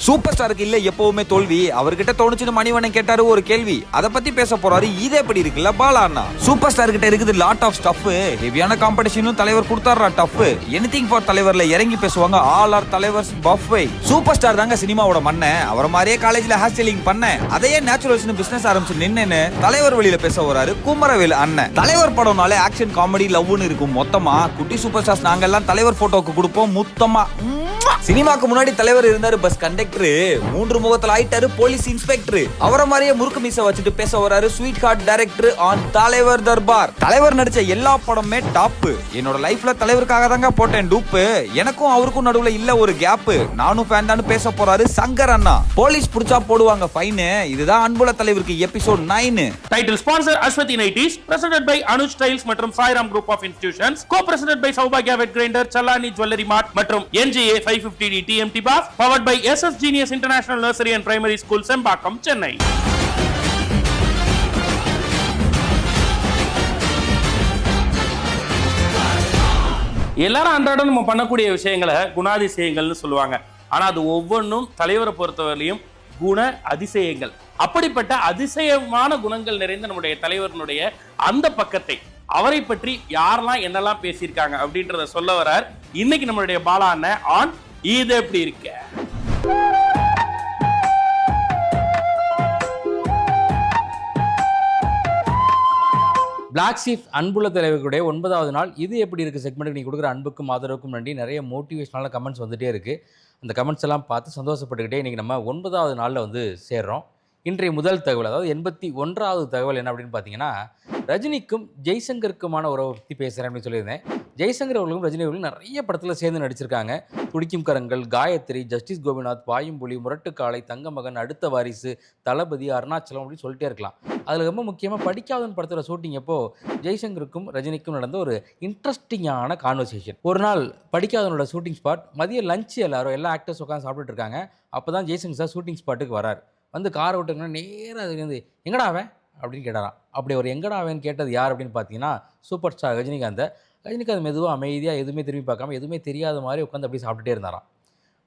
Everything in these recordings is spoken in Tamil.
சூப்பர் ஸ்டாருக்கு இல்ல எப்பவுமே தோல்வி. அவர்கிட்ட தோணுச்சுன்னு மணிவண்ணன் கேட்டாரு ஒரு கேள்வி. அதை பத்தி பேச போறாரு. இது எப்படி இருக்குல்ல பாலா அண்ணா. சூப்பர் ஸ்டார் கிட்ட இருக்குது லாட் ஆஃப் ஸ்டஃப். ஹெவியான காம்படிஷனும் தலைவர் கொடுத்தாரா டஃப். எனிதிங் ஃபார் தலைவர்ல இறங்கி பேசுவாங்க. All R தலைவர்ஸ் buffet. Super star தாங்க சினிமாவோட மண்ண. அவரை மாதிரியே காலேஜ்ல ஹேர் ஸ்டைலிங் பண்ண, அதையே நேச்சுரல்ஸ்னு பிசினஸ் ஆரம்பிச்சு நின்னு தலைவர் வழியில பேச வராரு குமரவேல் அண்ணன். தலைவர் படம்னாலே ஆக்ஷன் காமெடி லவ்னு இருக்கும். மொத்தமா குட்டி சூப்பர் ஸ்டார்ஸ் நாங்க எல்லாம் தலைவர் போட்டோக்கு கொடுப்போம் முத்தமா. சினிமாக்கு முன்னாடி தலைவர் இருந்தாரு பஸ் கண்டக்டர். 3 முகத்துல ஆயிட்டாரு போலீஸ் இன்ஸ்பெக்டர். அவரை மாதிரியே முறுக்கு மீச வச்சுட்டு பேச வராரு ஸ்வீட் ஹார்ட் டைரக்டர் ஆன் தலைவர் தர்பார். தலைவர் நடிச்ச எல்லா படமே டாப். என்னோட லைஃப்ல தலைவருக்காக தாங்க போட்டேன் டூப். எனக்கும் அவருக்கும் நடுவுல இல்ல ஒரு கேப். நானும் ஃபேன் தான் பேச போறாரு சங்கர் அண்ணா. போலீஸ் புடிச்சா போடுவாங்க ஃபைன். இதுதான் அன்புள்ள தலைவருக்கு episode 9. Title sponsor Aswathi nighties, presented by Anuj tiles மற்றும் Sairam group of institutions, co presented by சௌபாகியா wet grinder, Challani jewellery mart மற்றும் NGA 550D TMT bars, powered by SS Genius International Nursery and Primary School, Sembakkam, Chennai. எல்லாரும் அன்றாடம் நம்ம பண்ணக்கூடிய விஷயங்களை குணாதிசயங்கள்னு சொல்லுவாங்க. ஆனா அது ஒவ்வொன்றும் தலைவரை பொறுத்தவரையிலும் குண அதிசயங்கள். அப்படிப்பட்ட அதிசயமான குணங்கள் நிறைந்த நம்முடைய தலைவர்களுடைய அந்த பக்கத்தை, அவரை பற்றி யாரெல்லாம் என்னெல்லாம் பேசியிருக்காங்க அப்படின்றத சொல்ல வரார் இன்னைக்கு நம்மளுடைய பாலா அண்ணன் ஆன் இது எப்படி இருக்க. பிளாக் ஷீப் அன்புள்ள தலைவர்களுடைய 9வது நாள் இது எப்படி இருக்குது செக்மெண்ட்டுக்கு நீங்கள் கொடுக்குற அன்புக்கும் ஆதரவுக்கும் நன்றி. நிறைய மோட்டிவேஷனான கமெண்ட்ஸ் வந்துகிட்டே இருக்குது. அந்த கமெண்ட்ஸ் எல்லாம் பார்த்து சந்தோஷப்பட்டுக்கிட்டே இன்றைக்கி நம்ம 9வது நாளில் வந்து சேர்றோம். இன்றைய முதல் தகவல், அதாவது 81வது தகவல் என்ன அப்படின்னு பார்த்தீங்கன்னா, ரஜினிக்கும் ஜெய்சங்கருக்குமான உறவை பற்றி பேசுகிறேன் அப்படின்னு சொல்லியிருந்தேன். ஜெய்சங்கர் அவர்களும் ரஜினி அவர்களும் நிறைய படத்தில் சேர்ந்து நடிச்சிருக்காங்க. துடிக்கும் கரங்கள், காயத்ரி, ஜஸ்டிஸ் கோபிநாத், பாயும்புலி, முரட்டுக்காளை, தங்கமகன், அடுத்த வாரிசு, தளபதி, அருணாச்சலம் அப்படின்னு சொல்லிட்டே இருக்கலாம். அதில் ரொம்ப முக்கியமாக படிக்காதவன் படத்தில் ஷூட்டிங் அப்போ ஜெய்சங்கருக்கும் ரஜினிக்கும் நடந்த ஒரு இன்ட்ரெஸ்டிங்கான கான்வர்சேஷன். ஒரு நாள் படிக்காதவனோட ஷூட்டிங் ஸ்பாட், மதியம் லஞ்ச் எல்லா ஆக்டர்ஸ் உட்காந்து சாப்பிட்டுட்டு இருக்காங்க. அப்போ தான் ஜெய்சங்கர் சார் ஷூட்டிங் ஸ்பாட்டுக்கு வரார். வந்து காரை விட்டுங்கன்னா நேராக அதுலேருந்து எங்கடா அவன் அப்படின்னு கேட்டாராம். அப்படி ஒரு எங்கடா அவன் கேட்டது யார் அப்படின்னு பார்த்தீங்கன்னா, சூப்பர் ஸ்டார் ரஜினிகாந்த் மெதுவாக அமைதியாக எதுவுமே திரும்பி பார்க்காம எதுவுமே தெரியாத மாதிரி உட்காந்து அப்படியே சாப்பிட்டுட்டே இருந்தாராம்.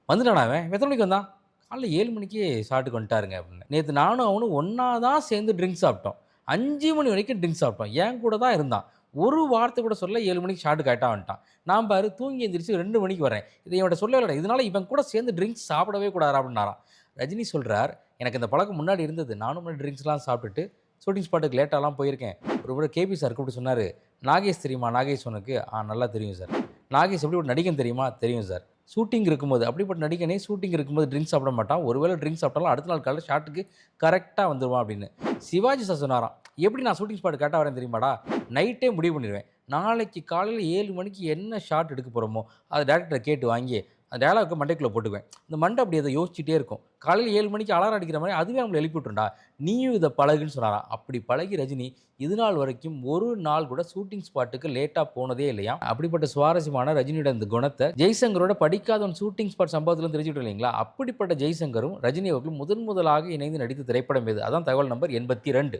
வந்துட்டானா அவன்? எத்தனை மணிக்கு வந்தான்? காலைல 7 மணிக்கு ஷாட்டுக்கு வந்துட்டாருங்க அப்படின்னு. நேற்று நானும் அவனும் ஒன்றா தான் சேர்ந்து ட்ரிங்க்ஸ் சாப்பிட்டோம். 5 மணி வரைக்கும் ட்ரிங்க்ஸ் சாப்பிட்டோம். என் கூட தான் இருந்தான். ஒரு வார்த்தை கூட சொல்ல 7 மணிக்கு ஷாட்டுக்கு ஆகிட்டா வந்துட்டான். நான் பாரு தூங்கி எந்திரிச்சு 2 மணிக்கு வரேன். இதை இவன்கிட்ட சொல்லலை. இதனால் இவன் கூட சேர்ந்து ட்ரிங்க்ஸ் சாப்பிடவே கூடாது அப்படின்னாராம். ரஜினி சொல்கிறார், எனக்கு இந்த பழக்கம் முன்னாடி இருந்தது. நானும் முன்னாடி ட்ரிங்க்ஸ்லாம் சாப்பிட்டுட்டு ஷூட்டிங் ஸ்பாட்டுக்கு லேட்டாலாம் போயிருக்கேன். ஒரு முறை கேபி சார் கூப்பிட்டு சொன்னார், நாகேஷ் தெரியுமா? நாகேஷ் உனக்கு? நல்லா தெரியும் சார். நாகேஷ் எப்படி ஒரு நடிகன் தெரியுமா? தெரியும் சார். ஷூட்டிங் இருக்கும்போது அப்படிப்பட்ட நடிகனே ஷூட்டிங் இருக்கும்போது ட்ரிங்க்ஸ் சாப்பிட மாட்டான். ஒருவேளை ட்ரிங்க்ஸ் சாப்பிட்டாலும் அடுத்த நாள் காலையில் ஷாட்டுக்கு கரெக்டாக வந்துடுவான் அப்படின்னு. சிவாஜி சார் சொன்னாராம், எப்படி நான் ஷூட்டிங் ஸ்பாட் கரெக்டாக வரேன் தெரியுமாடா? நைட்டே முடிவு பண்ணிடுவேன். நாளைக்கு காலையில் 7 மணிக்கு என்ன ஷாட் எடுக்க போகிறோமோ அதை டேரக்டரை கேட்டு வாங்கி அந்த டேலாக்கு மண்டைக்குள்ளே போட்டுக்குவேன். இந்த மண்டை அப்படி அதை யோசிச்சுட்டே இருக்கும். காலையில் 7 மணிக்கு அலாரம் அடிக்கிற மாதிரி அதுவே நம்மளை எழுப்பி விட்டுருண்டா, நீயும் இதை பழகுன்னு சொன்னாராம். அப்படி பழகி ரஜினி இது நாள் வரைக்கும் ஒரு நாள் கூட ஷூட்டிங் ஸ்பாட்டுக்கு லேட்டாக போனதே இல்லையா. அப்படிப்பட்ட சுவாரஸ்யமான ரஜினியோட இந்த குணத்தை ஜெய்சங்கரோட படிக்காதவன் ஷூட்டிங் ஸ்பாட் சம்பவத்தில் தெரிஞ்சுக்கிட்டு இல்லைங்களா. அப்படிப்பட்ட ஜெய்சங்கரும் ரஜினி அவர்களும் முதலாக இணைந்து நடித்த திரைப்படம் எது? அதான் தகவல் நம்பர் 82.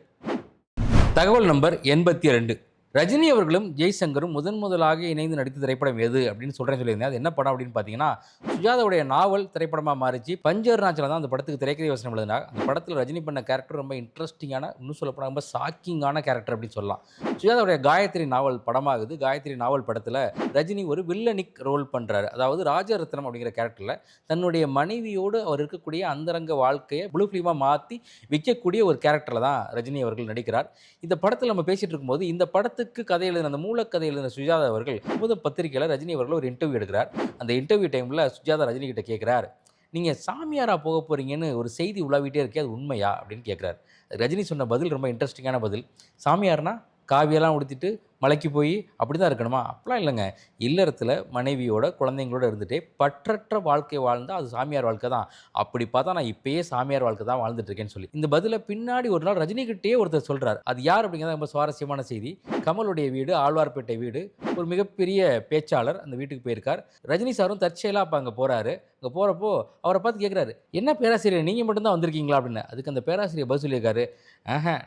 தகவல் நம்பர் 82. ரஜினி அவர்களும் ஜெய்சங்கரும் முதலாக இணைந்து நடித்த திரைப்படம் எது அப்படின்னு சொல்லியிருந்தேன். அது என்ன படம் அப்படின்னு பார்த்தீங்கன்னா, சுஜாதாவுடைய நாவல் திரைப்படமாக மாறிச்சு. பஞ்சர்நாச்சில் தான் அந்த படத்துக்கு திரைக்கதை வசனம் எழுதினாங்க. அந்த படத்தில் ரஜினி பண்ண கேரக்டர் ரொம்ப இன்ட்ரெஸ்டிங்கான, இன்னும் சொல்லப்போனால் ரொம்ப ஷாக்கிங்கான கேரக்டர் அப்படின்னு சொல்லலாம். சுஜாதாவுடைய காயத்ரி நாவல் படமாகுது. காயத்ரி நாவல் படத்தில் ரஜினி ஒரு வில்லனிக் ரோல் பண்ணுறாரு. அதாவது ராஜரத்னம் அப்படிங்கிற கேரக்டரில் தன்னுடைய மனைவியோடு அவர் இருக்கக்கூடிய அந்தரங்க வாழ்க்கையை ப்ளூ ஃபிலிமாக மாற்றி விற்கக்கூடிய ஒரு கேரக்டரில் தான் ரஜினி அவர்கள் நடிக்கிறார். இந்த படத்தில் நம்ம பேசிகிட்டு இருக்கும்போது இந்த படத்துக்கு கதை எழுதின, அந்த மூலக்கதை எழுதின சுஜாதா அவர்கள் பத்திரிகையில் ரஜினி அவர்கள் ஒரு இன்டர்வியூ எடுக்கிறார். அந்த இன்டர்வியூ டைமில் சுஜாதா ரஜினி கிட்ட கேட்குறார், நீங்கள் சாமியாராக போக போகிறீங்கன்னு ஒரு செய்தி உலாவிட்டே இருக்கே, அது உண்மையா அப்படின்னு கேட்குறாரு. ரஜினி சொன்ன பதில் ரொம்ப இன்ட்ரெஸ்டிங்கான பதில். சாமியார்னா காவியெல்லாம் உடுத்திட்டு மலைக்கு போய் அப்படி தான் இருக்கணுமா? அப்படிலாம் இல்லைங்க. இல்லறத்தில் மனைவியோட குழந்தைங்களோட இருந்துகிட்டே பற்றற்ற வாழ்க்கை வாழ்ந்தால் அது சாமியார் வாழ்க்கை தான். அப்படி பார்த்தா நான் இப்போயே சாமியார் வாழ்க்கை தான் வாழ்ந்துட்டு இருக்கேன்னு சொல்லி இந்த பதிலை பின்னாடி ஒரு நாள் ரஜினிகிட்டே ஒருத்தர் சொல்கிறார். அது யார் அப்படிங்கிறத ரொம்ப சுவாரஸ்யமான செய்தி. கமலுடைய வீடு ஆழ்வார்பேட்டை வீடு. ஒரு மிகப்பெரிய பேச்சாளர் அந்த வீட்டுக்கு போயிருக்கார். ரஜினி சாரும் தற்செயலாக அப்போ அங்கே போகிறாரு. அங்கே போகிறப்போ அவரை பார்த்து கேட்குறாரு, என்ன பேராசிரியர் நீங்கள் மட்டும்தான் வந்திருக்கீங்களா அப்படின்னு. அதுக்கு அந்த பேராசிரியர் பதில் சொல்லியிருக்காரு,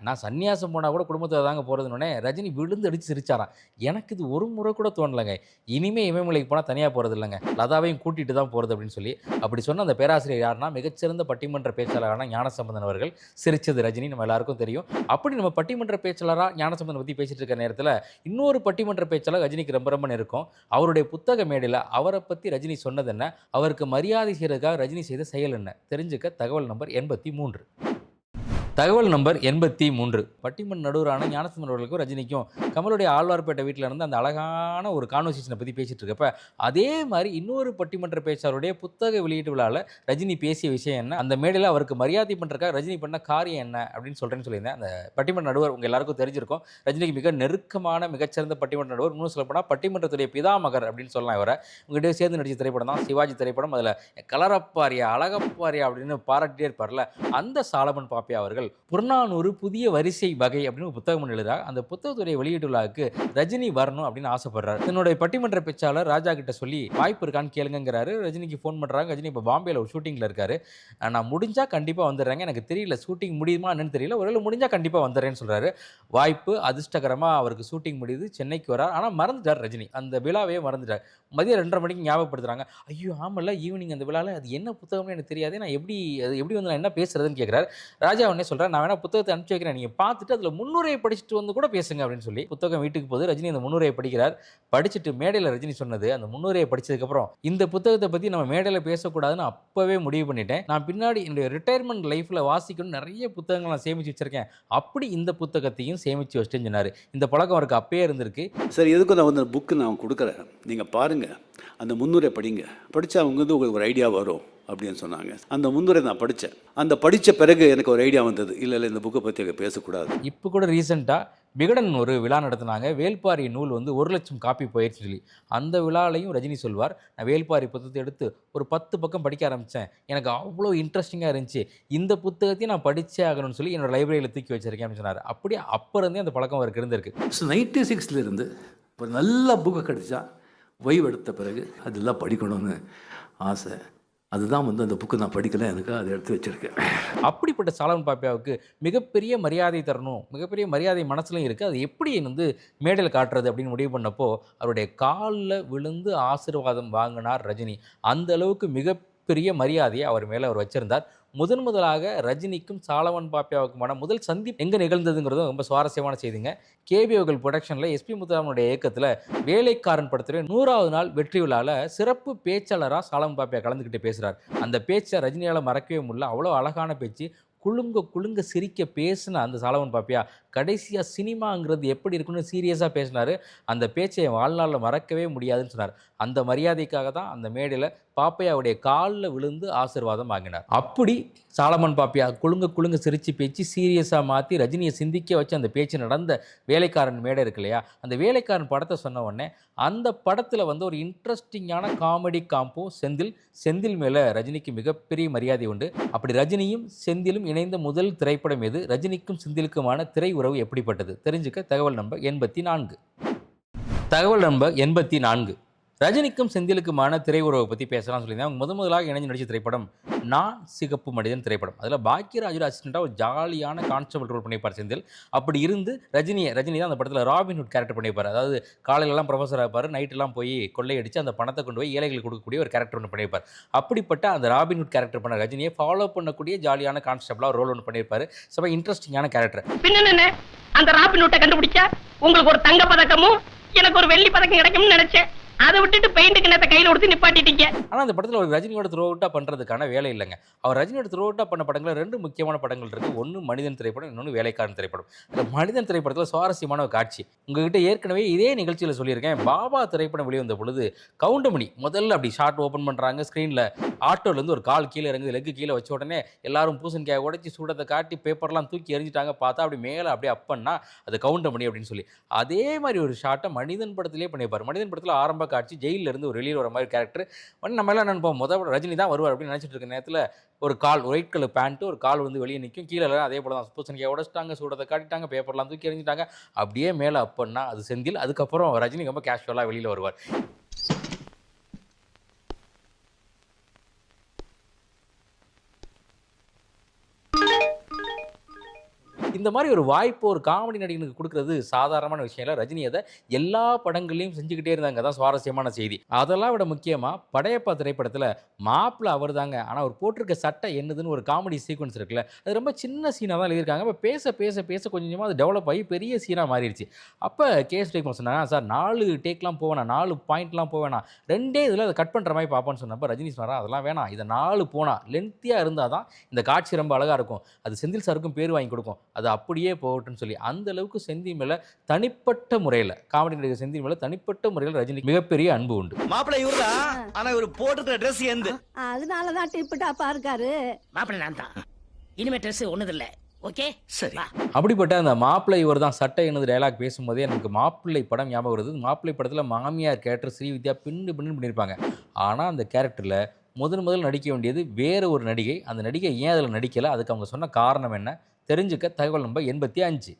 நான் சன்னியாசம் போனால் கூட குடும்பத்தில் தாங்க போகிறதுனே. ரஜினி விழுந்து அடிச்சு சிரிச்சாராம். எனக்கு இது ஒரு முறை கூட தோணலைங்க. இனிமே இமயமலைக்கு போனால் தனியாக போகிறது இல்லைங்க, லதாவையும் கூட்டிகிட்டு தான் போகிறது அப்படின்னு சொல்லி அப்படி சொன்ன அந்த பேராசிரியர் யாருன்னா மிகச்சிறந்த பட்டிமன்ற பேச்சாளரான ஞானசம்பந்தன் அவர்கள். சிரிச்சது ரஜினி நம்ம எல்லாருக்கும் தெரியும். அப்படி நம்ம பட்டிமன்ற பேச்சாளராக ஞானசம்பந்தன் பற்றி பேசிட்டு இருக்க நேரத்தில் இன்னொரு பட்டிமன்ற பேச்சாளர் ரஜினிக்கு ரொம்ப ரொம்ப நெருக்கம். அவருடைய புத்தக மேடையில் அவரை பற்றி ரஜினி சொன்னது என்ன, அவருக்கு மரியாதை செய்யறதுக்காக ரஜினி செய்த செயல் என்ன, தெரிஞ்சுக்க தகவல் நம்பர் 83. தகவல் நம்பர் 83. பட்டிமன்ற நடுவரான ஞானசம்பந்தன் அவர்களுக்கும் ரஜினிக்கும் கமலுடைய ஆழ்வார்பேட்டை வீட்டில் இருந்து அந்த அழகான ஒரு கான்வர்சேஷனை பற்றி பேசிட்டு இருக்கப்ப அதே மாதிரி இன்னொரு பட்டிமன்ற பேச்சாளருடைய புத்தக வெளியீட்டு விழாவில் ரஜினி பேசிய விஷயம் என்ன, அந்த மேடையில் அவருக்கு மரியாதை பண்ணுறதுக்காக ரஜினி பண்ண காரியம் என்ன அப்படின்னு சொல்கிறேன்னு சொல்லியிருந்தேன். அந்த பட்டிமன்ற நடுவர் உங்கள் எல்லாருக்கும் தெரிஞ்சிருக்கும், ரஜினிக்கு மிக நெருக்கமான மிகச்சிறந்த பட்டிமன்ற நடுவர். இன்னும் சொல்லப்போனால் பட்டிமன்றத்துடைய பிதாமகர் அப்படின்னு சொல்லலாம் இவரை. உங்கள்கிட்ட சேர்ந்து நடிச்ச திரைப்படம் தான் சிவாஜி திரைப்படம். அதில் கலரப்பாரியா அழகப்பாரியா அப்படின்னு பாராட்டிட்டே இருப்பார்ல, அந்த சாலமன் பாப்பையா அவர்கள் புறநானூறு புதிய வரிசை வகை அப்படின்னு ஒரு புத்தகம் எழுதுறார். அந்த புத்தகத்துடைய வெளியீட்டு விழாவுக்கு ரஜினி வரணும் அப்படின்னு ஆசைப்படுறாரு. என்னுடைய பட்டிமன்ற பேச்சாளர் ராஜா கிட்ட சொல்லி வாய்ப்பு இருக்கான்னு கேளுங்கிறாரு. ரஜினிக்கு ஃபோன் பண்ணுறாங்க. ரஜினி இப்போ பாம்பேல ஒரு ஷூட்டிங்கில் இருக்காரு. நான் முடிஞ்சா கண்டிப்பாக வந்துடுறேங்க, எனக்கு தெரியல ஷூட்டிங் முடியுமா என்னன்னு தெரியல, ஒருவேளை முடிஞ்சா கண்டிப்பாக வந்துடுறேன்னு சொல்கிறாரு. வாய்ப்பு அதிர்ஷ்டகரமாக அவருக்கு ஷூட்டிங் முடியுது, சென்னைக்கு வரார். ஆனால் மறந்துட்டார் ரஜினி, அந்த விழாவே மறந்துட்டார். மதியம் 2:30 மணிக்கு ஞாபகப்படுத்துறாங்க. ஐயோ ஆமல்ல ஈவினிங் அந்த விழாவில் அது என்ன புத்தகம்னு எனக்கு தெரியாது, நான் எப்படி வந்து நான் என்ன பேசுறதுன்னு கேட்குறாரு. ராஜா உடனே சொல்கிறேன், நான் வேணா புத்தகத்தை அனுப்பிச்சு வைக்கிறேன், நீங்கள் பார்த்துட்டு அதில் முன்னுரையை படிச்சுட்டு வந்து கூட பேசுங்க அப்படின்னு சொல்லி புத்தகம் வீட்டுக்கு போது ரஜினி அந்த முன்னுரையை படிக்கிறார். படிச்சுட்டு மேடையில் ரஜினி சொன்னது, அந்த முன்னுரையை படித்ததுக்கப்புறம் இந்த புத்தகத்தை பற்றி நம்ம மேடையில் பேசக்கூடாதுன்னு அப்போவே முடிவு பண்ணிட்டேன். நான் பின்னாடி என்னுடைய ரிட்டையர்மெண்ட் லைஃப்பில் வாசிக்கணும் நிறைய புத்தகங்கள் நான் சேமித்து வச்சுருக்கேன், அப்படி இந்த புத்தகத்தையும் சேமித்து வச்சுட்டேன்னு சொன்னார். இந்த பழக்கம் அவருக்கு அப்பயே இருந்திருக்கு. சரி, எதுக்கும் நான் வந்து புக்கு நான் கொடுக்குறேன், நீங்கள் பாருங்கள், அந்த முன்னுரை படிங்க, படித்தா அவங்க வந்து உங்களுக்கு ஒரு ஐடியா வரும் அப்படின்னு சொன்னாங்க. அந்த முன்னுரை நான் படித்தேன். அந்த படித்த பிறகு எனக்கு ஒரு ஐடியா வந்தது, இல்லை இந்த புக்கை பற்றி பேசக்கூடாது. இப்போ கூட ரீசெண்டாக விகடன் ஒரு விழா நடத்தினாங்க. வேல்பாரி நூல் வந்து 1,00,000 காப்பி போயிடுச்சு சொல்லி அந்த விழாலையும் ரஜினி சொல்வார், நான் வேல்பாரி புத்தகத்தை எடுத்து ஒரு 10 பக்கம் படிக்க ஆரம்பித்தேன், எனக்கு அவ்வளோ இன்ட்ரெஸ்டிங்காக இருந்துச்சு, இந்த புத்தகத்தையும் நான் படித்தே ஆகணும்னு சொல்லி என்னோட லைப்ரரியில் தூக்கி வச்சிருக்கேன் அப்படின்னு சொன்னார். அப்படியே அப்போ இருந்தே அந்த பழக்கம் அவருக்கு இருந்திருக்கு. 96 ஒரு நல்ல புக்கை கிடைச்சா ஓய்வு எடுத்த பிறகு அதெல்லாம் படிக்கணும்னு ஆசை. அதுதான் வந்து அந்த புக்கு நான் படிக்கல, எனக்கு அதை எடுத்து வச்சுருக்கேன். அப்படிப்பட்ட சாலமன் பாப்பையாவுக்கு மிகப்பெரிய மரியாதை தரணும், மிகப்பெரிய மரியாதை மனசுலையும் இருக்குது, அது எப்படி வந்து மேடையில் காட்டுறது அப்படின்னு முடிவு பண்ணப்போ அவருடைய காலில் விழுந்து ஆசீர்வாதம் வாங்கினார் ரஜினி. அந்த அளவுக்கு மிகப்பெரிய மரியாதையை அவர் மேலே அவர் வச்சிருந்தார். முதலாக ரஜினிக்கும் சாலமன் பாப்பையாவுக்குமான முதல் சந்திப்பு எங்கே நிகழ்ந்ததுங்கிறதும் ரொம்ப சுவாரஸ்யமான செய்திங்க. கேபி அவர்கள் ப்ரொடக்ஷனில் எஸ்பி முத்துராமனுடைய இயக்கத்தில் வேலைக்காரன் படத்துடைய 100வது நாள் வெற்றி விழாவில் சிறப்பு பேச்சாளராக சாலமன் பாப்பையா கலந்துக்கிட்டு பேசுகிறார். அந்த பேச்சை ரஜினியால் மறக்கவே முடியல, அவ்வளோ அழகான பேச்சு. குலுங்க சிரிக்க பேசின அந்த சாலமன் பாப்பையா கடைசியாக சினிமாங்கிறது எப்படி இருக்குன்னு சீரியஸாக பேசினார். அந்த பேச்சை வாழ்நாளில் மறக்கவே முடியாதுன்னு சொன்னார். அந்த மரியாதைக்காக தான் அந்த மேடையில் பாப்பையாவுடைய காலில் விழுந்து ஆசீர்வாதம் வாங்கினார். அப்படி சாலமன் பாப்பையா குலுங்க சிரித்து பேச்சு சீரியஸாக மாற்றி ரஜினியை சிந்திக்க வச்சு அந்த பேச்சு நடந்த வேலைக்காரன் மேடை இருக்கு இல்லையா, அந்த வேலைக்காரன் படத்தை சொன்ன உடனே அந்த படத்தில் வந்து ஒரு இன்ட்ரெஸ்டிங்கான காமெடி காம்போ செந்தில் மேலே ரஜினிக்கு மிகப்பெரிய மரியாதை உண்டு. அப்படி ரஜினியும் செந்திலும் இணைந்த முதல் திரைப்படம் எது, ரஜினிக்கும் செந்திலுக்குமான திரை உறவு எப்படிப்பட்டது, தெரிஞ்சுக்க தகவல் நம்பர் 84. தகவல் நம்பர் 84. ரஜினிக்கும் செந்திலுக்குமான திரை உறவை பற்றி பேசலாம்னு சொல்லியிருந்தேன். அவங்க முதலாக இணைஞ்சு நடித்த திரைப்படம் நான் சிகப்பு மனிதன் திரைப்படம். அதில் பாக்கியராஜோட அசிஸ்டண்ட்டாக ஒரு ஜாலியான கான்ஸ்டபிள் ரோல் பண்ணியிருப்பார் செந்தில். அப்படி இருந்து ரஜினி தான் அந்த படத்தில் ராபின்ஹுட் கேரக்டர் பண்ணியிருப்பார். அதாவது காலையிலலாம் ப்ரொஃபஸராக இருப்பார், நைட்டெல்லாம் போய் கொள்ளையடிச்சு அந்த பணத்தை கொண்டு போய் ஏழைகளுக்கு கொடுக்கக்கூடிய ஒரு கேரக்டர் ஒன்று பண்ணியிருப்பார். அப்படிப்பட்ட அந்த ராபின்ஹுட் கேரக்டர் பண்ண ரஜினியை ஃபாலோ பண்ணக்கூடிய ஜாலியான கான்ஸ்டபிளாக ரோல் ஒன்று பண்ணியிருப்பார். ரொம்ப இன்ட்ரெஸ்டிங்கான கேரக்டர். பின்ன அந்த ராபின்ஹுட்டை கண்டுபிடிச்சா உங்களுக்கு ஒரு தங்க பதக்கமும் எனக்கு ஒரு வெள்ளி பதக்கம் கிடைக்கும்னு நினைச்சேன், அதை விட்டுட்டு பெயிண்ட் கிண்ணத்தை கையில் கொடுத்து நிப்பாட்டிட்டீங்க. ஆனால் அந்த படத்தில் ஒரு ரஜினியோட த்ரோ அவுட்டாக பண்ணுறதுக்கான வேலை இல்லைங்க. அவர் ரஜினியோட த்ரோ அவுட்டாக பண்ண படங்கள் 2 முக்கியமான படங்கள் இருக்குது. ஒன்று மனிதன் திரைப்படம், இன்னொன்று வேலைக்காரன் திரைப்படம். அந்த மனிதன் திரைப்படத்தில் சுவாரஸ்யமான ஒரு காட்சி உங்ககிட்ட ஏற்கனவே இதே நிகழ்ச்சியில் சொல்லியிருக்கேன். பாபா திரைப்படம் வெளிவந்த பொழுது கவுண்டமணி முதல்ல அப்படி ஷார்ட் ஓப்பன் பண்ணுறாங்க, ஸ்க்ரீனில் ஆட்டோலேருந்து ஒரு கால் கீழே இறங்குது, லெக்கு கீழே வச்ச உடனே எல்லாரும் பூசணிக்காய் உடைச்சி சூடத்தை காட்டி பேப்பர்லாம் தூக்கி எறிஞ்சிட்டாங்க. பார்த்தா அப்படி மேலே அப்படியே அப்பன்னா அது கவுண்டமணி அப்படின்னு சொல்லி அதே மாதிரி ஒரு ஷார்ட்டை மனிதன் படத்திலே பண்ணியிருப்பார். மனிதன் படத்தில் ஆரம்ப காட்சி ஜெயிலில் இருந்து ஒரு வெளியில் வர மாதிரி கேரக்டர் வந்து நம்ம எல்லாம் நினைப்போம் முதல் ரஜினி தான் வருவார் அப்படின்னு நினச்சிட்டு இருக்க நேரத்தில் ஒரு கால் ஒயிட் கலர் பேண்ட்டு ஒரு கால் வந்து வெளியே நிற்கும், கீழே அதே போல தான் பூசணிக்காய் உடைச்சிட்டாங்க, சூடத்தை காட்டிட்டாங்க, பேப்பர்லாம் தூக்கி எறிஞ்சிட்டாங்க. அப்படியே மேலே அப்பன்னா அது செந்தில். அதுக்கப்புறம் ரஜினி ரொம்ப கேஷுவலாக வெளியில் வருவார். இந்த மாதிரி ஒரு வாய்ப்பு ஒரு காமெடி நடிகனுக்கு கொடுக்கறது சாதாரணமான விஷயம் இல்லை. ரஜினி அதை எல்லா படங்களையும் செஞ்சுக்கிட்டே இருந்தாங்க. தான் சுவாரஸ்யமான செய்தி. அதெல்லாம் விட முக்கியமாக படையப்பா திரைப்படத்தில் மாப்பிள்ளை அவர் தாங்க, ஆனால் அவர் போட்டிருக்க சட்டை என்னதுன்னு ஒரு காமெடி சீக்வன்ஸ் இருக்குல்ல, அது ரொம்ப சின்ன சீனாக தான் எழுதியிருக்காங்க. இப்போ பேச பேச பேச கொஞ்சமாக அது டெவலப் ஆகி பெரிய சீனாக மாறிடுச்சு. அப்போ கேஸ் டேக் சொன்னாங்க, சார் 4 டேக்லாம் போவேணா, 4 பாயிண்ட்லாம் போவேணா, 2 இதில் அதை கட் பண்ணுற மாதிரி பார்ப்போன்னு சொன்னப்போ ரஜினி சொன்னார், அதெல்லாம் வேணாம், இதை 4 போனால் லென்த்தியாக இருந்தால் தான் இந்த காட்சி ரொம்ப அழகாக இருக்கும், அது செந்தில் சாருக்கும் பேர் வாங்கி கொடுக்கும், அது அப்படியே போகட்டும்னு சொல்லி அந்த அளவுக்கு செந்தில் மேலே தனிப்பட்ட முறையில் காமெடி நடிகர் செந்தில் மேலே தனிப்பட்ட முறையில் ரஜினிக்கு மிகப்பெரிய அன்பு உண்டு. மாப்பிள்ளை இவர்தான், ஆனா இவர் போட்டுக்கிற ட்ரெஸ் எந்த அதனாலதான் டிப்பு டாப்பா இருக்காரு. மாப்பிள்ளை நான் தான், இனிமே ட்ரெஸ் ஒண்ணுது இல்ல. ஓகே சரி. அப்படிப்பட்ட அந்த மாப்பிள்ளை இவர் தான் சட்டை என்னது டயலாக் பேசும்போதே எனக்கு மாப்பிள்ளை படம் ஞாபகம் வருது. மாப்பிள்ளை படத்தில் மாமியார் கேரக்டர் ஸ்ரீவித்யா பின்னு பண்ணியிருப்பாங்க. ஆனால் அந்த கேரக்டரில் முதல் நடிக்க வேண்டியது வேறு ஒரு நடிகை. அந்த நடிகை ஏன் அதில் நடிக்கலை, அதுக்கு அவங்க சொன்ன காரணம் என்ன தெரிஞ்சுக்க தகவல் நம்பர் 85.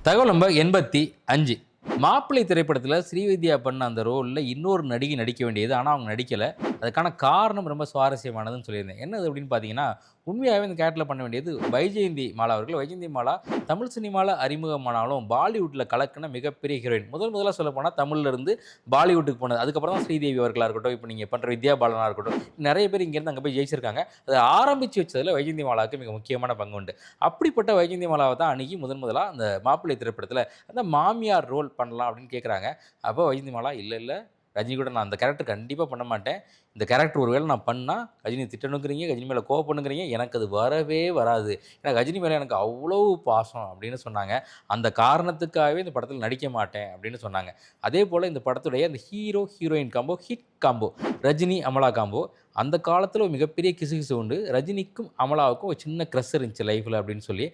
தகவல் நம்பர் 85. மாப்பிள்ளை திரைப்படத்தில் ஸ்ரீவித்யா பண்ண அந்த ரோலில் இன்னொரு நடிகை நடிக்க வேண்டியது, ஆனால் அவங்க நடிக்கலை. அதுக்கான காரணம் ரொம்ப சுவாரஸ்யமானதுன்னு சொல்லியிருந்தேன். என்னது அப்படின்னு பார்த்தீங்கன்னா, உண்மையாகவே இந்த கேரக்டரில் பண்ண வேண்டியது வைஜெயந்தி மாலா அவர்கள். வைஜெயந்தி மாலா தமிழ் சினிமாவில் அறிமுகமானாலும் பாலிவுட்டில் கலக்கின மிகப்பெரிய ஹீரோயின். முதலாக சொல்ல போனால் தமிழ்லேருந்து பாலிவுட்டுக்கு போனது. அதுக்கப்புறம் தான் ஸ்ரீதேவி அவர்களாக இருக்கட்டும், இப்போ நீங்கள் பண்ணுற வித்யா பாலனாக இருக்கட்டும், நிறைய பேர் இங்கேருந்து அங்கே போய் ஜெயிச்சிருக்காங்க. அதை ஆரம்பித்து வச்சதில் வைஜெயந்தி மாலாவுக்கு மிக முக்கியமான பங்கு உண்டு. அப்படிப்பட்ட வைஜெயந்தி மாலாவை தான் அணுகி முதலாக அந்த மாப்பிள்ளை திரைப்படத்தில் அந்த மாமியார் ரோல் பண்ணலாம் அப்படின்னு கேட்குறாங்க. அப்போ வைஜெயந்தி மாலா இல்லை ரஜினி கூட நான் அந்த கேரக்டர் கண்டிப்பாக பண்ண மாட்டேன், இந்த கேரக்டர் ஒருவேளை நான் பண்ணால் கஜினி திட்டணுங்கிறீங்க, கஜினி மேலே கோவப்படுங்கிறீங்க, எனக்கு அது வரவே வராது, ஏன்னா கஜினி மேலே எனக்கு அவ்வளோ பாசம் அப்படின்னு சொன்னாங்க. அந்த காரணத்துக்காகவே இந்த படத்தில் நடிக்க மாட்டேன் அப்படின்னு சொன்னாங்க. அதே போல் இந்த படத்துடைய அந்த hero heroine combo hit combo, Rajini Amala combo, அந்த காலத்தில் ஒரு மிகப்பெரிய கிசுகிசு உண்டு. ரஜினிக்கும் அமலாவுக்கும் ஒரு சின்ன க்ரஷ் இருந்துச்சு லைஃப்பில் அப்படின்னு சொல்லி,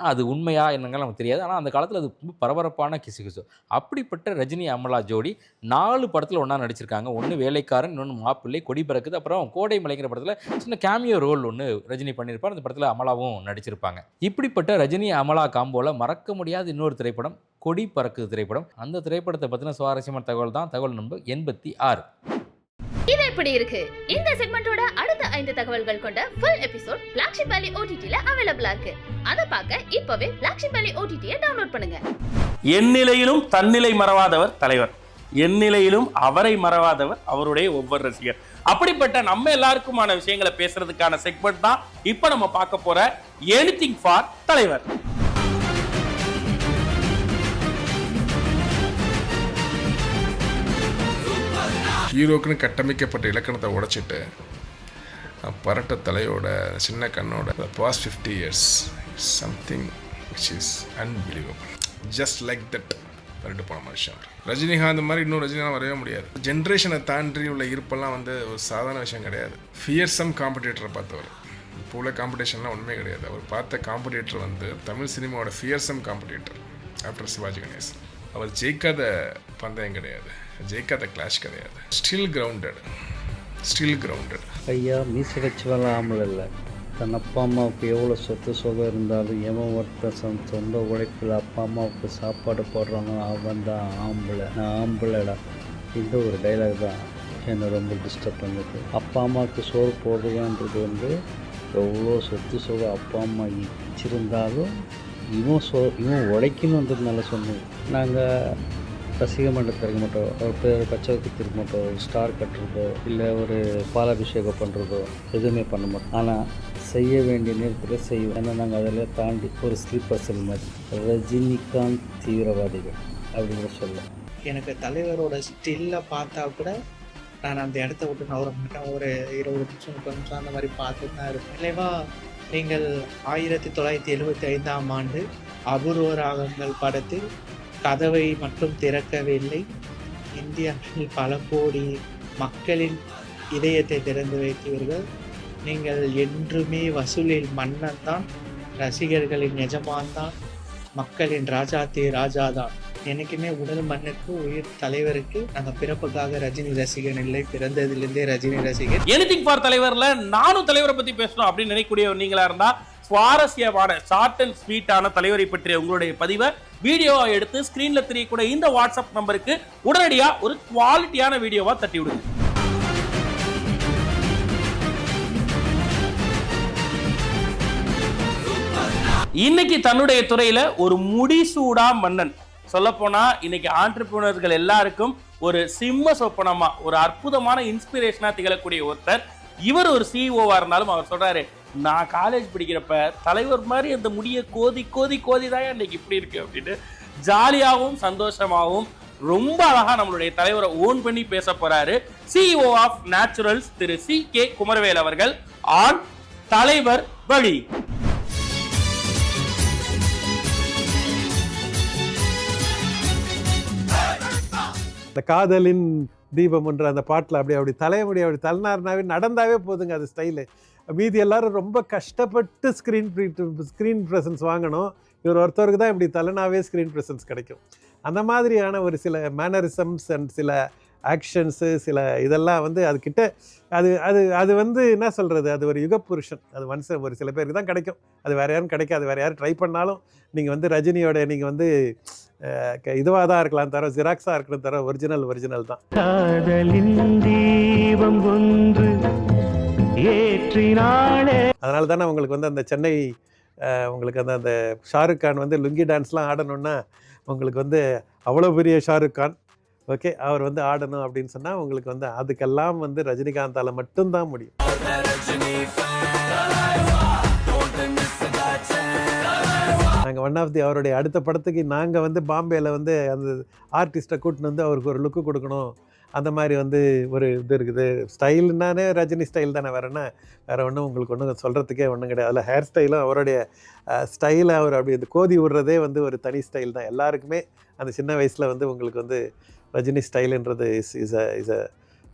அது உண்மையா என்னங்க நமக்கு தெரியாது, ஆனால் அந்த காலத்தில் அது ரொம்ப பரபரப்பான கிசுகிசு. அப்படிப்பட்ட ரஜினி அமலா ஜோடி 4 படத்தில் ஒன்றா நடிச்சிருக்காங்க. ஒன்று வேலைக்காரன், இன்னொன்று மாப்பிள்ளை, கொடி பறக்குது, அப்புறம் கோடை மலைங்கிற படத்தில் சின்ன கேமியோ ரோல் ஒன்று ரஜினி பண்ணியிருப்பார். அந்த படத்தில் அமலாவும் நடிச்சிருப்பாங்க. இப்படிப்பட்ட ரஜினி அமலா காம்போவில் மறக்க முடியாத இன்னொரு திரைப்படம் கொடி பறக்குது திரைப்படம். அந்த திரைப்படத்தை பற்றின சுவாரஸ்யமான தகவல் தான் தகவல் நம்பர் 86. இது எப்படி இருக்கு? இந்த செக்மெண்டோட அடுத்த 5 தகவல்கள் கொண்ட full episode Black Sheep Valley OTT-ல அவைலபிளா இருக்கு. அத பார்க்க இப்பவே Black Sheep Valley OTT-ய டவுன்லோட் பண்ணுங்க. எந்நிலையிலும் தன்னிலை மறவாதவர் தலைவர், எந்நிலையிலும் அவரை மறவாதவர் அவருடைய ஒவ்வொரு ரசிகர். அப்படிப்பட்ட நம்ம எல்லாருக்குமான விஷயங்களை பேசுறதுக்கான செக்மெண்ட் தான் இப்ப நம்ம பார்க்க போற எனிதிங் ஃபார் தலைவர். ஹீரோக்குன்னு கட்டமைக்கப்பட்ட இலக்கணத்தை உடைச்சிட்டு பரட்ட தலையோட சின்ன கண்ணோட past 50 years something which is unbelievable. Just like that பரட்டு போன மனுஷன். ரஜினிகாந்த் மாதிரி இன்னும் ரஜினிகாந்த் வரவே முடியாது. ஜென்ரேஷனை தாண்டி உள்ள இருப்பெல்லாம் ஒரு சாதாரண விஷயம் கிடையாது. ஃபியர்சம் காம்படிட்டரை பார்த்தவர். இப்போ உள்ள காம்படிஷன்லாம் ஒன்றுமே கிடையாது. அவர் பார்த்த காம்படிட்டர் தமிழ் சினிமாவோட fearsome competitor after Sivaji Ganesan. அவர் ஜெயிக்காத பந்தயம் கிடையாது, ஜெயிக்காத கிளாஷ் கிடையாது. Still grounded. ஐயா மீசை வச்சு வர ஆம்பளை இல்லை. தன் அப்பா அம்மாவுக்கு எவ்வளோ சொத்து சுகம் இருந்தாலும் எவன் ஒருத்தன் சொந்த உழைப்பில் அப்பா அம்மாவுக்கு சாப்பாடு போடுறானோ அவன் தான் ஆம்பளை. நான் ஆம்பளைடா. இந்த ஒரு டைலாக் தான் என்னை ரொம்ப டிஸ்டர்ப் பண்ணுது. அப்பா அம்மாவுக்கு சோறு போடுறதுன்றது எவ்வளோ சொத்து சுகம் அப்பா அம்மா வச்சிருந்தாலும் இவன் உழைக்கணுன்றதுனால சொன்னது. நாங்கள் ரசிக மண்டலத்தில் இருக்க மாட்டோம், ஒரு பேர் பச்சை வைக்க இருக்க மாட்டோம், ஒரு ஸ்டார் கட்டுறதோ இல்லை ஒரு பாலாபிஷேகம் பண்ணுறதோ எதுவுமே பண்ண மாட்டோம். ஆனால் செய்ய வேண்டிய நேரத்தில் செய்வோம். ஏன்னா நாங்கள் அதில் தாண்டி ஒரு ஸ்லீப்பர் செல் மாதிரி ரஜினிகாந்த் தீவிரவாதிகள் அப்படின்னு சொல்லலாம். எனக்கு தலைவரோட ஸ்டில்லை பார்த்தா கூட நான் அந்த இடத்த விட்டு நவர மாட்டேன். ஒரு 20 நிமிஷம் 30 நிமிஷம் அந்த மாதிரி பார்த்துட்டு தான் இருப்பேன். இல்லைவா நீங்கள் 1975ஆம் ஆண்டு அபூர்வ ராகங்கள் படத்தில் கதவை மட்டும் திறக்கவில்லை, இந்தியாவில் பல கோடி மக்களின் இதயத்தை திறந்து வைத்தீர்கள். நீங்கள் என்றுமே வசூலில் மன்னன் தான், ரசிகர்களின் எஜமான் தான், மக்களின் ராஜாத்தி ராஜா தான். எனக்குமே உடல் மண்ணுக்கு உயிர் தலைவருக்கு நாங்கள் பிறப்புக்காக ரஜினி ரசிகன் இல்லை, பிறந்ததிலிருந்தே ரஜினி ரசிகர். எனிதிங் ஃபார் தலைவர்ல நானும் தலைவரை பத்தி பேசணும் அப்படின்னு நினைக்கக்கூடிய நீங்களா இருந்தா சுவாரஸ்யமான ஷார்ட் அண்ட் ஸ்வீட்டான தலைவரை பற்றிய உங்களுடைய பதிவை வீடியோவா எடுத்து ஸ்கிரீன்ல தெரியக்கூடிய இந்த வாட்ஸ்அப் நம்பருக்கு உடனடியா ஒரு குவாலிட்டியான வீடியோவா தட்டி விடுங்க. இன்னைக்கு தன்னுடைய துறையில ஒரு முடிசூடா மன்னன். சொல்ல போனா இன்னைக்கு ஆண்டர்பிரினர்கள் எல்லாருக்கும் ஒரு சிம்ம சொப்பனமா, ஒரு அற்புதமான இன்ஸ்பிரேஷனா திகழக்கூடிய ஒருத்தர். இவர் ஒரு சிஇஓவா இருந்தாலும் அவர் சொல்றாரு, நான் காலேஜ் படிக்கிறப்ப தலைவர் மாதிரி அந்த முடிய கோதி கோதி கோதி தான் இன்னைக்கு இப்படி இருக்கு அப்படின்னு ஜாலியாகவும் சந்தோஷமாகவும் ரொம்ப அழகா நம்மளுடைய தலைவரை ஓன் பண்ணி பேச போறாரு. சிஇஓ ஆஃப் நேச்சுரல்ஸ் திரு CK குமரவேல் அவர்கள் ஆன் தலைவர் வழி. இந்த காதலின் தீபம் என்ற அந்த பாட்டில் அப்படி தலைமுடி அப்படி தள்ளினார்னாவே நடந்தாவே போதுங்க அது ஸ்டைலு. மீதி எல்லாரும் ரொம்ப கஷ்டப்பட்டு ஸ்க்ரீன் ப்ரெசன்ஸ் வாங்கணும். இவர் ஒருத்தருக்கு தான் இப்படி தள்ளினாவே ஸ்க்ரீன் ப்ரெசன்ஸ் கிடைக்கும். அந்த மாதிரியான ஒரு சில மேனரிசம்ஸ் அண்ட் சில ஆக்ஷன்ஸு, சில இதெல்லாம் வந்து அதுக்கிட்ட அது அது அது வந்து என்ன சொல்கிறது, அது ஒரு யுகப்புருஷன். அது ஒன்ஸ் ஒரு சில பேருக்கு தான் கிடைக்கும், அது வேறு யாரும் கிடைக்காது. வேறு யாரும் ட்ரை பண்ணாலும் நீங்கள் வந்து ரஜினியோட நீங்கள் வந்து இதுவாக தான் இருக்கலாம் தவிர, ஜிராக்ஸாக இருக்கணும் தவிர ஒரிஜினல் தான். அதனால தானே உங்களுக்கு வந்து அந்த சென்னை உங்களுக்கு அந்த ஷாருக் கான் வந்து லுங்கி டான்ஸ்லாம் ஆடணுன்னா உங்களுக்கு வந்து அவ்வளோ பெரிய ஷாருக் கான், ஓகே, அவர் வந்து ஆடணும் அப்படின்னு சொன்னால் உங்களுக்கு வந்து அதுக்கெல்லாம் வந்து ரஜினிகாந்தால மட்டும்தான் முடியும். நாங்கள் ஒன் ஆஃப் தி அவருடைய அடுத்த படத்துக்கு நாங்கள் வந்து பாம்பேயில் வந்து அந்த ஆர்டிஸ்ட்டை கூட்டின்னு வந்து அவருக்கு ஒரு லுக்கு கொடுக்கணும். அந்த மாதிரி வந்து ஒரு இது இருக்குது. ஸ்டைல்னானே ரஜினி ஸ்டைல் தானே, வேறு ஒன்றும் உங்களுக்கு ஒன்றும் சொல்கிறதுக்கே ஒன்றும் கிடையாது. அதில் ஹேர் ஸ்டைலும் அவருடைய ஸ்டைலை அவர் அப்படி இந்த கோதி விடுறதே வந்து ஒரு தனி ஸ்டைல் தான். எல்லாருக்குமே அந்த சின்ன வயசில் வந்து உங்களுக்கு வந்து ரஜினி ஸ்டைலுன்றது இஸ் அ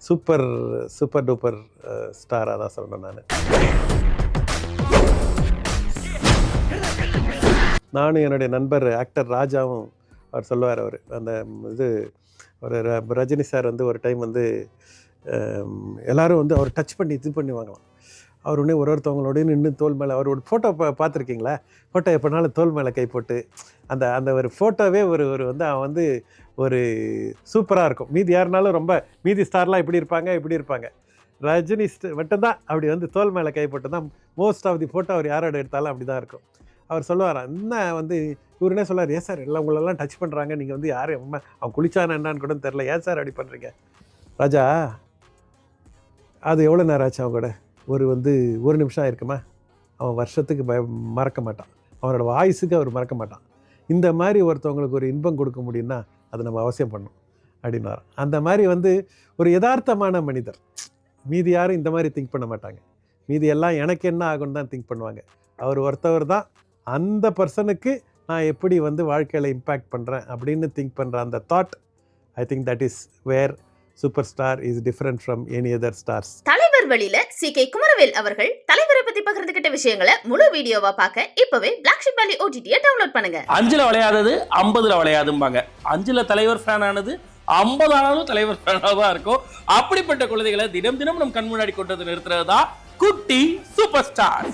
சூப்பர் டூப்பர் ஸ்டாராக தான் சொல்கிறேன் நான். நானும் என்னுடைய நண்பர் ஆக்டர் ராஜாவும் அவர் சொல்லுவார், அவர் அந்த இது ஒரு ரஜினி சார் வந்து ஒரு டைம் வந்து எல்லோரும் வந்து அவர் டச் பண்ணி இது பண்ணி வாங்கலாம். அவர் உடனே ஒருத்தவங்களோடய நின்று தோல் மேலே அவர் ஒரு ஃபோட்டோ பார்த்துருக்கீங்களா? ஃபோட்டோ எப்போனாலும் தோல் மேலே கை போட்டு அந்த ஒரு ஃபோட்டோவே ஒரு வந்து அவன் வந்து ஒரு சூப்பராக இருக்கும். மீதி யாருனாலும் ரொம்ப மீதி ஸ்டார்லாம் இப்படி இருப்பாங்க. ரஜினி மட்டும்தான் அப்படி வந்து தோல் மேலே கை போட்டு தான் மோஸ்ட் ஆஃப் தி ஃபோட்டோ அவர் யாரோட எடுத்தாலும் அப்படி தான் இருக்கும். அவர் சொல்லுவார், என்ன வந்து இவருனே சொல்லுவார், ஏன் சார் எல்லாம் உங்களெல்லாம் டச் பண்ணுறாங்க, நீங்கள் வந்து யார் அவன் குளிச்சான என்னான்னு கூட தெரில, ஏன் சார் அப்படி பண்ணுறீங்க? ராஜா, அது எவ்வளோ நேரம் ஆச்சு அவங்க கூட? ஒரு நிமிஷம் இருக்குமா? அவன் வருஷத்துக்கு மறக்க மாட்டான். அவனோட வாய்ஸுக்கு அவர் மறக்க மாட்டான். இந்த மாதிரி ஒருத்தவங்களுக்கு ஒரு இன்பம் கொடுக்க முடியும்னா அதை நம்ம அவசியம் பண்ணணும் அப்படின்னார். அந்த மாதிரி வந்து ஒரு யதார்த்தமான மனிதர். மீதி யாரும் இந்த மாதிரி திங்க் பண்ண மாட்டாங்க. மீதி எல்லாம் எனக்கு என்ன ஆகும்னு தான் திங்க் பண்ணுவாங்க. அவர் ஒருத்தவர் தான் அந்த பர்சனுக்கு நான் எப்படி வந்து வாழ்க்கையில் இம்பேக்ட் பண்ணுறேன் அப்படின்னு திங்க் பண்ணுற அந்த thought, I think that is where super star is different from any other stars. தலைவர் வழியில CK குமரவேல் அவர்கள் தலைவரை பத்தி பகிர்ந்துகிட்ட விஷயங்களை முழு வீடியோவா பார்க்க இப்பவே பிளாக்ஷிப் வேலி OTT-யை டவுன்லோட் பண்ணுங்க. 5ல விளையாதது 50ல விளையாதும்பாங்க. 5ல தலைவர் ஃபேன் ஆனது 50 ஆனாலும் தலைவர் ஃபேனாக தான் இருக்கும். அப்படிப்பட்ட குழந்தைகளை தினம் நம் கண் முன்னாடி கொண்டு நிறுத்துறது தான் குட்டி சூப்பர் ஸ்டார்.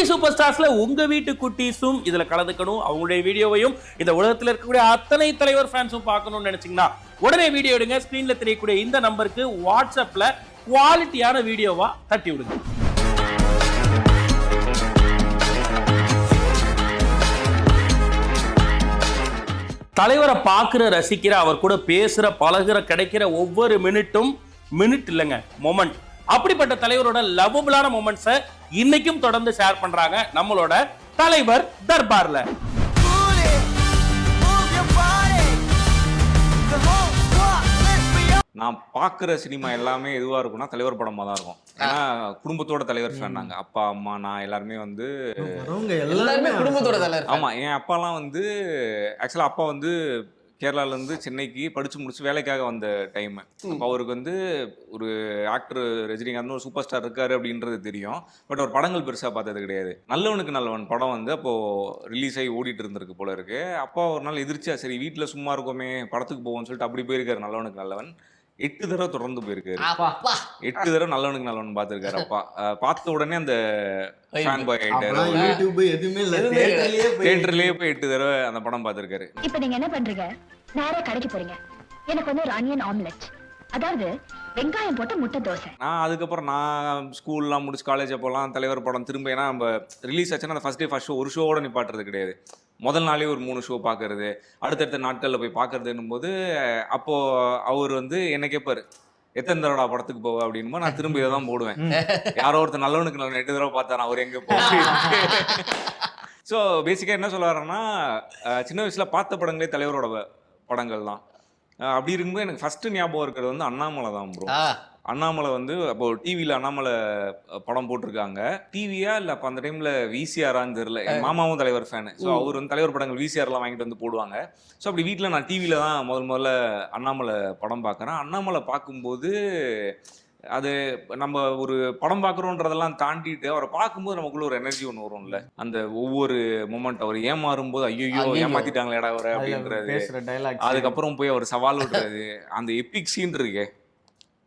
சூப்பர் ஸ்டார்ஸ்ல உங்க வீட்டு குட்டீஸும் இதுல கலந்துக்கணும், அவங்களுடைய வீடியோவையும் இந்த உலகத்தில் இருக்கக்கூடிய அத்தனை தலைவர் ஃபேன்ஸும் பார்க்கணும்னு நினைச்சீங்கன்னா உடனே வீடியோ எடுங்க. ஸ்கிரீன்ல தெரியக்கூடிய இந்த நம்பருக்கு வாட்ஸ்அப்ல குவாலிட்டியான வீடியோவா தட்டி விடுங்க. தலைவரை பார்க்கிற, ரசிக்கிற, அவர் கூட பேசுற, பழகுற, கிடைக்கிற ஒவ்வொரு மினிட் இல்லைங்க, மொமெண்ட். அப்படிப்பட்ட தலைவரோட லவ்வபிளான மொமெண்ட்ஸை இன்னைக்கும் தொடர்ந்து ஷேர் பண்றாங்க நம்மளோட தலைவர் தர்பார்ல. நான் பார்க்குற சினிமா எல்லாமே எதுவாக இருக்கும்னா தலைவர் படமாக தான் இருக்கும். ஏன்னா குடும்பத்தோட தலைவர் ஃபேன் நாங்கள். அப்பா அம்மா நான் எல்லாருமே வந்து எல்லாருமே குடும்பத்தோட தலைவர். ஆமாம், என் அப்பாலாம் வந்து ஆக்சுவலாக அப்பா வந்து கேரளாலேருந்து சென்னைக்கு படித்து முடிச்சு வேலைக்காக வந்த டைமு. அப்போ அவருக்கு வந்து ஒரு ஆக்டர் ரஜினிகாந்த் ஒரு சூப்பர் ஸ்டார் இருக்காரு அப்படின்றது தெரியும். பட் அவர் படங்கள் பெருசாக பார்த்தது கிடையாது. நல்லவனுக்கு நல்லவன் படம் வந்து அப்போது ரிலீஸ் ஆகி ஓடிட்டு இருந்திருக்கு போல இருக்கு. அப்பா ஒரு நாள் எதிர்ச்சியா சரி வீட்டில் சும்மா இருக்கோமே படத்துக்கு போவோம்னு சொல்லிட்டு அப்படி போயிருக்காரு நல்லவனுக்கு நல்லவன். 8 தடவை தொடர்ந்து போயிருக்காரு. 8 தடவை நல்லவனுக்கு நல்லவன் பார்த்துருக்காரு அப்பா. பார்த்த உடனே அந்த ஃபேன் பாய் ஆயிட்டாரு. தியேட்டர்லயே போய் 8 தடவை அந்த படம் பார்த்துருக்காரு. இப்போ நீங்க என்ன பண்றீங்க? நேரா கடைக்கு போறீங்க. எனக்கு வந்து ஒரு ஆனியன் ஆம்லெட், அதாவது வெங்காயம் போட்டு முட்டை தோசை. நான் அதுக்கப்புறம் நான் ஸ்கூல்லாம் முடிச்சு காலேஜ் அப்போலாம் தலைவர் படம் திரும்ப, ஏன்னா நம்ம ரிலீஸ் ஆச்சுன்னா அந்த ஃபர்ஸ்ட் டே ஃபர்ஸ்ட் ஷோ ஒரு ஷோவோட நிப்பாட்டுறது கிடையாது. முதல் நாளே ஒரு 3 ஷோ பார்க்கறது, அடுத்தடுத்த நாட்களில் போய் பார்க்கறதுன்னும் போது அப்போது அவர் வந்து என்ன கேட்பார், எத்தனை தடவை படத்துக்கு போவ அப்படின்னும் நான் திரும்ப இதை தான் போடுவேன். யாரோ ஒருத்தர் நல்லவனுக்கு நல்லவன் 8 தடவை பார்த்தாரு, அவர் எங்கே போவேன். ஸோ பேசிக்காக என்ன சொல்ல வரேன்னா, சின்ன வயசில் பார்த்த படங்களே தலைவரோட படங்கள் தான். அப்படி இருக்கும்போது எனக்கு ஃபர்ஸ்ட் ஞாபகம் இருக்கிறது வந்து அண்ணாமலை தான் ப்ரோ. அண்ணாமலை வந்து அப்போ டிவியில் அண்ணாமலை படம் போட்டிருக்காங்க. டிவியா இல்லை அப்போ அந்த டைமில் விசிஆரான்னு தெரியல. என் மாமாவும் தலைவர் ஃபேனு. ஸோ அவர் வந்து தலைவர் படங்கள் விசிஆர்லாம் வாங்கிட்டு வந்து போடுவாங்க. ஸோ அப்படி வீட்டில் நான் டிவியில் தான் முதல்ல அண்ணாமலை படம் பார்க்குறேன். அண்ணாமலை பார்க்கும்போது அது நம்ம ஒரு படம் பார்க்குறோன்றதெல்லாம் தாண்டிட்டு அவரை பார்க்கும்போது நமக்குள்ள ஒரு எனர்ஜி ஒன்று வரும்ல. அந்த ஒவ்வொரு மூமெண்ட் அவர் ஏமாறும் போது ஐயோ ஏமாத்திட்டாங்களேடா அவரை அப்படின்றது, அதுக்கப்புறம் போய் அவர் சவால் விடுறது, அந்த எபிக் சீன் இருக்கே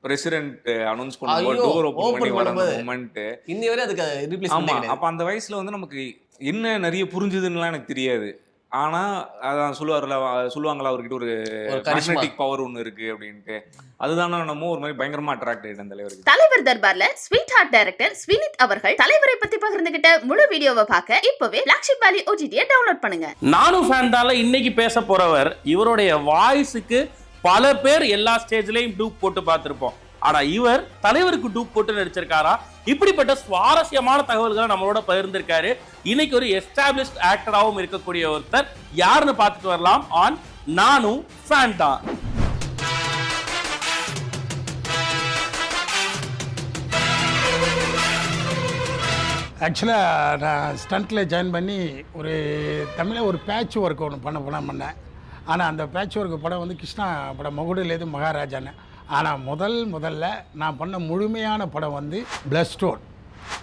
பிரசிடென்ட் அனௌன்ஸ் பண்ணும்போது டோர் ஓபன் பண்ணி வர அந்த மொமெண்ட் இன்னி வரை அதுக்கு ரீப்ளேஸ்மென்ட் கிடையாது. அப்ப அந்த வயசுல வந்து நமக்கு என்ன நிறைய புரிஞ்சுதுன்னுலாம் எனக்கு தெரியாது. ஆனா அதான் சொல்லுவாங்களா அவர்கிட்ட ஒரு மேக்னெட்டிக் பவர் ஒன்று இருக்கு அப்படின்ட்டு. அதுதான் நம்ம ஒரு மாதிரி பயங்கரமா அட்ராக்ட் ஆயிட்டேன் தலைவருக்கு. தலைவர் தர்பார்ல ஸ்வீட் ஹார்ட் டைரக்டர் ஸ்வினித் அவர்கள் தலைவரை பத்தி பகிர்ந்துகிட்ட முழு வீடியோவை பார்க்க இப்பவே பிளாக்ஷிப் வேலி OTT-யை டவுன்லோட் பண்ணுங்க. நானும் ஃபேன் தான்ல இன்னைக்கு பேச போறவர். இவருடைய வாய்ஸுக்கு பல பேர் எல்லா ஸ்டேஜ்லயும் டூப் போட்டு பார்த்திருப்போம். ஆனா இவர் தலைவருக்கு டூப் போட்டு நடிச்சிருக்காரா? இப்படிப்பட்ட சுவாரஸ்யமான தகவல்களை நம்மளோட பகிர்ந்திருக்காரு. இன்னைக்கு ஒரு எஸ்டாப்ளிஷ்ட் ஆக்டராகவும் இருக்கக்கூடிய ஒருத்தர் யாருன்னு பார்த்துட்டு வரலாம் ஆன் நானும் ஃபேன் தான். ஆக்சுவலாக நான் ஸ்டண்ட்டில் ஜாயின் பண்ணி ஒரு தமிழில் ஒரு பேட்ச் ஒர்க் ஒன்று பண்ணேன். ஆனால் அந்த பேட்ச் ஒர்க் படம் வந்து கிருஷ்ணா படம் மகுடிலேது மகாராஜான்னு. ஆனால் முதல்ல நான் பண்ண முழுமையான படம் வந்து பிளட் ஸ்டோன்,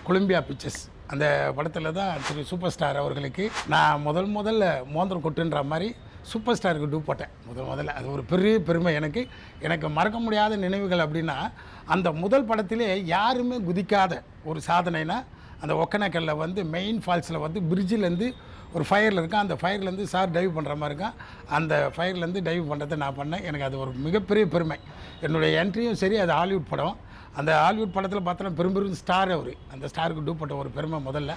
கொலம்பியா பிக்சர்ஸ். அந்த படத்தில் தான் திரு சூப்பர் ஸ்டார் அவர்களுக்கு நான் முதல்ல மோந்திரம் கொட்டுன்ற மாதிரி சூப்பர் ஸ்டாருக்கு டூ போட்டேன் முதல்ல. அது ஒரு பெரிய பெருமை எனக்கு மறக்க முடியாத நினைவுகள். அப்படின்னா அந்த முதல் படத்திலே யாருமே குதிக்காத ஒரு சாதனைனா அந்த ஒக்கனக்கல்லில் வந்து மெயின் ஃபால்ஸில் வந்து பிரிட்ஜிலேருந்து ஒரு ஃபயரில் இருக்கேன். அந்த ஃபயர்லேருந்து சார் டைவ் பண்ணுற மாதிரி இருக்கான். அந்த ஃபயர்லேருந்து டைவ் பண்ணுறதை நான் பண்ணேன். எனக்கு அது ஒரு மிகப்பெரிய பெருமை. என்னுடைய என்ட்ரியும் சரி, அது ஹாலிவுட் படம். அந்த ஹாலிவுட் படத்தில் பார்த்தோன்னா பெரும் ஸ்டார் அவர். அந்த ஸ்டாருக்கு டூ போட்ட ஒரு பெருமை முதல்ல.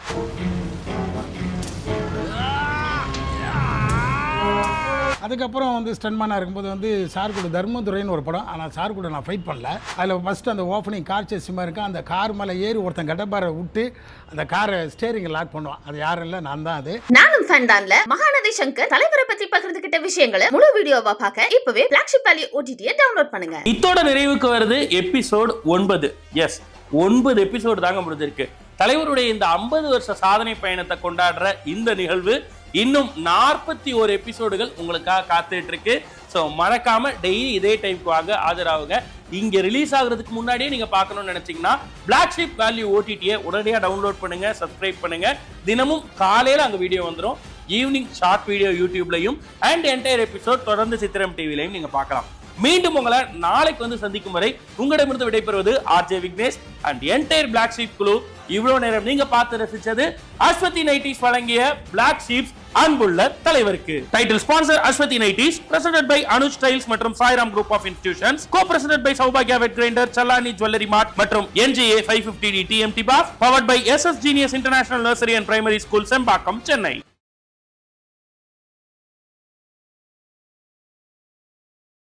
அதுக்கப்புறம் வந்து ஸ்டன்மேனாக இருக்கும்போது வந்து சார் கூட தர்மதுரைன்னு ஒரு படம். ஆனால் சார் கூட நான் ஃபைட் பண்ணல. அதில் ஃபஸ்ட்டு அந்த ஓப்பனிங் கார் சேசிமாக இருக்கேன். அந்த கார் மேலே ஏறி ஒருத்தன் கடப்பாரை விட்டு அந்த காரை ஸ்டேரிங்கை லாக் பண்ணுவான். அது யாரும் இல்லை, நான் தான் அது. நானும் ஃபேன் தான்ல மகாநதி சங்கர் தலைவரை பற்றி பகிர்ந்துகிட்ட விஷயங்களை முழு வீடியோவா பார்க்க இப்பவே பிளாக்ஷிப் வேலி OTT-யை டவுன்லோட் பண்ணுங்க. இதோட நிறைவுக்கு வருது எபிசோட் 9. எஸ், 9 எபிசோடு தாங்க முடிஞ்சிருக்கு. தலைவருடைய இந்த 50 வருஷ சாதனை பயணத்தை கொண்டாடுற இந்த நிகழ்வு இன்னும் 41 எபிசோடுகள் உங்களுக்காக காத்துட்டு இருக்கு. ஸோ மறக்காம டெய்லி இதே டைம்க்கு வாங்க, ஆஜராகுங்க. இங்க ரிலீஸ் ஆகுறதுக்கு முன்னாடியே நீங்க பார்க்கணும்னு நினைச்சீங்கன்னா பிளாக்ஷிப் வேல்யூ OTT-யை உடனடியாக டவுன்லோட் பண்ணுங்க, சப்ஸ்கிரைப் பண்ணுங்க. தினமும் காலையில அங்க வீடியோ வந்துடும். ஈவினிங் ஷார்ட் வீடியோ யூடியூப்லையும் அண்ட் என்டையர் எபிசோட் தொடர்ந்து சித்திரம் டிவிலையும் நீங்க பார்க்கலாம். மீண்டும் உங்களை நாளைக்கு வந்து சந்திக்கும் வரை உங்களிடமிருந்து விடைபெறுவது RJ Vignesh and entire black sheep குழு. இவ்வளவு நேரம் நீங்க பார்த்து ரசிச்சது அஸ்வதி நைட்டிஸ் வழங்கிய பிளாக் ஷீப்ஸ் அன்புள்ள தலைவருக்கு. Title sponsor Aswathi nighties, presented by Anuj styles மற்றும் Sairam group of institutions, co presented by சௌபாக்யா wet grinder, Challani jewellery mart மற்றும் NGA 550D TMT bars, powered by SS Genius international nursery and primary school, Sembakkam, Chennai.